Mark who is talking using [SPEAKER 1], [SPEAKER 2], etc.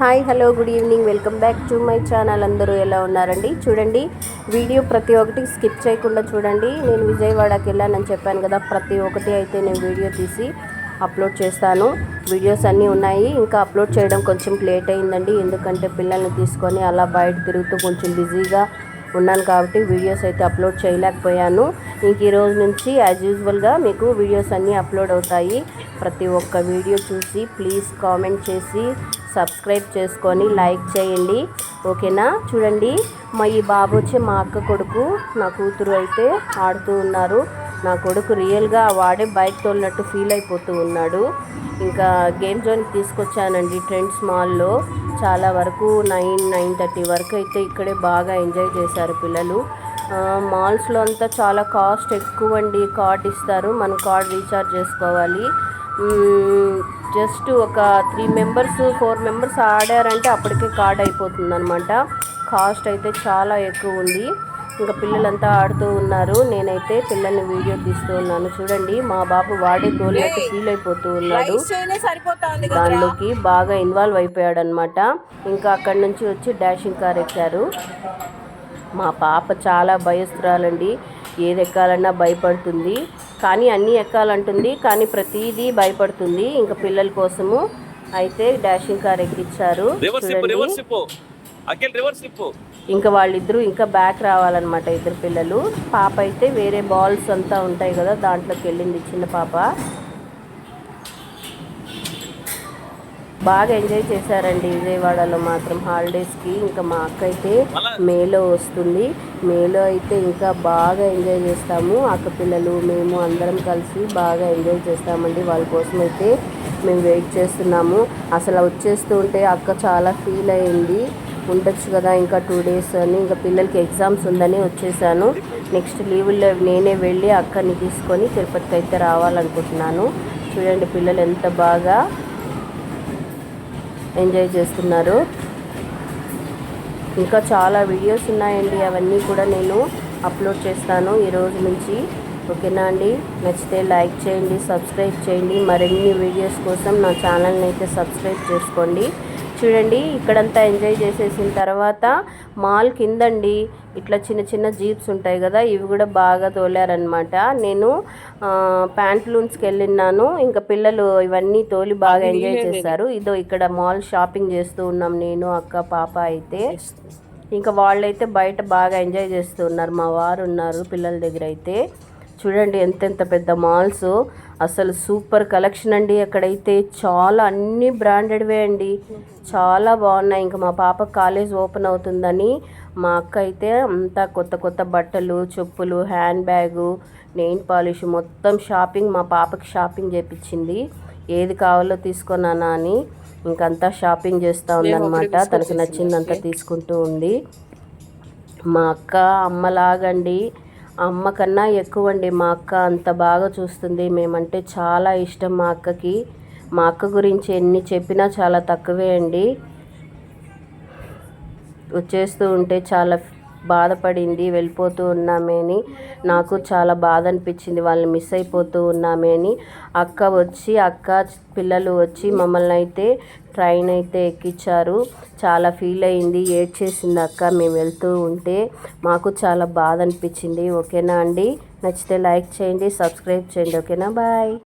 [SPEAKER 1] Hi hello good evening, welcome back to my channel. అందరూ ఎలా ఉన్నారండి? చూడండి, వీడియో ప్రతి ఒక్కటి స్కిప్ చేయకుండా చూడండి. నేను విజయవాడకి వెళ్ళానని చెప్పాను కదా, ప్రతి ఒక్కటి అయితే నేను వీడియో తీసి అప్లోడ్ చేస్తాను. వీడియోస్ అన్నీ ఉన్నాయి, ఇంకా అప్లోడ్ చేయడం కొంచెం లేట్ అయిందండి. ఎందుకంటే పిల్లల్ని తీసుకొని అలా బయట తిరుగుతూ కొంచెం బిజీగా ఉన్నాను కాబట్టి వీడియోస్ అయితే అప్లోడ్ చేయలేకపోయాను. ఇంక ఈరోజు నుంచి యాజ్ యూజువల్గా మీకు వీడియోస్ అన్నీ అప్లోడ్ అవుతాయి. ప్రతి ఒక్క వీడియో చూసి ప్లీజ్ కామెంట్ చేసి సబ్స్క్రైబ్ చేసుకొని లైక్ చేయండి, ఓకేనా? చూడండి, ఈ బాబు వచ్చి మా అక్క కొడుకు, నా కూతురు అయితే ఆడుతూ ఉన్నారు. నా కొడుకు రియల్గా వాడే బైక్ తోలినట్టు ఫీల్ అయిపోతూ ఉన్నాడు. ఇంకా గేమ్ జోన్కి తీసుకొచ్చానండి ట్రెండ్స్ మాల్లో. చాలా వరకు 9-9:30 వరకు అయితే ఇక్కడే బాగా ఎంజాయ్ చేశారు పిల్లలు. మాల్స్లో అంతా చాలా కాస్ట్ ఎక్కువ అండి. కార్డ్ ఇస్తారు, మనం కార్డ్ రీఛార్జ్ చేసుకోవాలి. జస్ట్ ఒక 3 మెంబర్స్ 4 మెంబర్స్ ఆడారంటే అప్పటికే కార్డ్ అయిపోతుంది అనమాట. కాస్ట్ అయితే చాలా ఎక్కువ ఉంది. ఇంకా పిల్లలంతా ఆడుతూ ఉన్నారు. నేనైతే పిల్లల్ని వీడియో తీస్తూ ఉన్నాను. చూడండి, మా బాబు వాడే తోలినట్టు ఫీల్ అయిపోతూ ఉన్నాడు. దానిలోకి బాగా ఇన్వాల్వ్ అయిపోయాడు అనమాట. ఇంకా అక్కడి నుంచి వచ్చి డాషింగ్ కార్ ఎక్కారు. మా పాప చాలా భయస్తురాలండి. ఏది ఎక్కాలన్నా భయపడుతుంది, కానీ అన్నీ ఎక్కాలంటుంది, కానీ ప్రతిదీ భయపడుతుంది. ఇంకా పిల్లల కోసము అయితే డాషింగ్ కార్ ఎక్కించారు. ఇంకా వాళ్ళిద్దరూ ఇంకా బ్యాక్ రావాలన్నమాట, ఇద్దరు పిల్లలు. పాప అయితే వేరే బాల్స్ అంతా ఉంటాయి కదా, దాంట్లోకి వెళ్ళింది చిన్న పాప. బాగా ఎంజాయ్ చేశారండి విజయవాడలో మాత్రం హాలిడేస్కి. ఇంకా మా అక్క అయితే మేలో వస్తుంది. మేలో అయితే ఇంకా బాగా ఎంజాయ్ చేస్తాము. అక్క పిల్లలు మేము అందరం కలిసి బాగా ఎంజాయ్ చేస్తామండి. వాళ్ళ కోసం అయితే మేము వెయిట్ చేస్తున్నాము. అసలు వచ్చేస్తూ ఉంటే అక్క చాలా ఫీల్ అయ్యింది. ఉండొచ్చు కదా ఇంకా 2 days అని. ఇంకా పిల్లలకి ఎగ్జామ్స్ ఉందని వచ్చేసాను. నెక్స్ట్ లీవుల్లో నేనే వెళ్ళి అక్కని తీసుకొని తిరుపతికి అయితే రావాలనుకుంటున్నాను. చూడండి, పిల్లలు ఎంత బాగా ఎంజాయ్ చేస్తున్నారు. ఇంకా చాలా వీడియోస్ ఉన్నాయండి, అవన్నీ కూడా నేను అప్లోడ్ చేస్తాను ఈ రోజు నుంచి, ఓకేనా అండి? నచ్చితే లైక్ చేయండి, సబ్స్క్రైబ్ చేయండి. మరిన్ని వీడియోస్ కోసం నా ఛానల్ని అయితే సబ్స్క్రైబ్ చేసుకోండి. చూడండి, ఇక్కడంతా ఎంజాయ్ చేసేసిన తర్వాత మాల్ కిందండి ఇట్లా చిన్న చిన్న జీప్స్ ఉంటాయి కదా, ఇవి కూడా బాగా తోలారనమాట. నేను ప్యాంట్లూన్స్కి వెళ్ళినాను. ఇంకా పిల్లలు ఇవన్నీ తోలి బాగా ఎంజాయ్ చేశారు. ఇదో ఇక్కడ మాల్ షాపింగ్ చేస్తూ ఉన్నాం నేను, అక్క, పాప అయితే. ఇంకా వాళ్ళైతే బయట బాగా ఎంజాయ్ చేస్తూ ఉన్నారు. మా వారు ఉన్నారు పిల్లల దగ్గర అయితే. చూడండి, ఎంతెంత పెద్ద మాల్స్, అసలు సూపర్ కలెక్షన్ అండి. అక్కడైతే చాలా అన్ని బ్రాండెడ్వే అండి, చాలా బాగున్నాయి. ఇంకా మా పాప కాలేజ్ ఓపెన్ అవుతుందని మా అక్క అయితే అంతా కొత్త కొత్త బట్టలు, చెప్పులు, హ్యాండ్ బ్యాగు, నెయిల్ పాలిష్ మొత్తం షాపింగ్, మా పాపకి షాపింగ్ చేయించింది. ఏది కావాలో తీసుకున్నానా అని ఇంకంతా షాపింగ్ చేస్తూ ఉందన్నమాట. తనకు నచ్చిందంతా తీసుకుంటూ ఉంది. మా అక్క అమ్మలాగండి, అమ్మ కన్నా ఎక్కువ అండి. మా అక్క అంత బాగా చూస్తుంది. మేమంటే చాలా ఇష్టం మా అక్కకి. మా అక్క గురించి ఎన్ని చెప్పినా చాలా తక్కువే అండి. వచ్చేస్తూ ఉంటే చాలా బాధపడింది, వెళ్ళిపోతూ ఉన్నామే అని. నాకు చాలా బాధ అనిపించింది, వాళ్ళని మిస్ అయిపోతూ ఉన్నామే అని. అక్క పిల్లలు వచ్చి మమ్మల్ని అయితే ట్రైన్ అయితే ఎక్కించారు. చాలా ఫీల్ అయింది, ఏడ్చేసింది అక్క మేము వెళ్తూ ఉంటే. మాకు చాలా బాధ అనిపించింది, ఓకేనా అండి? నచ్చితే లైక్ చేయండి, సబ్స్క్రైబ్ చేయండి, ఓకేనా? బాయ్.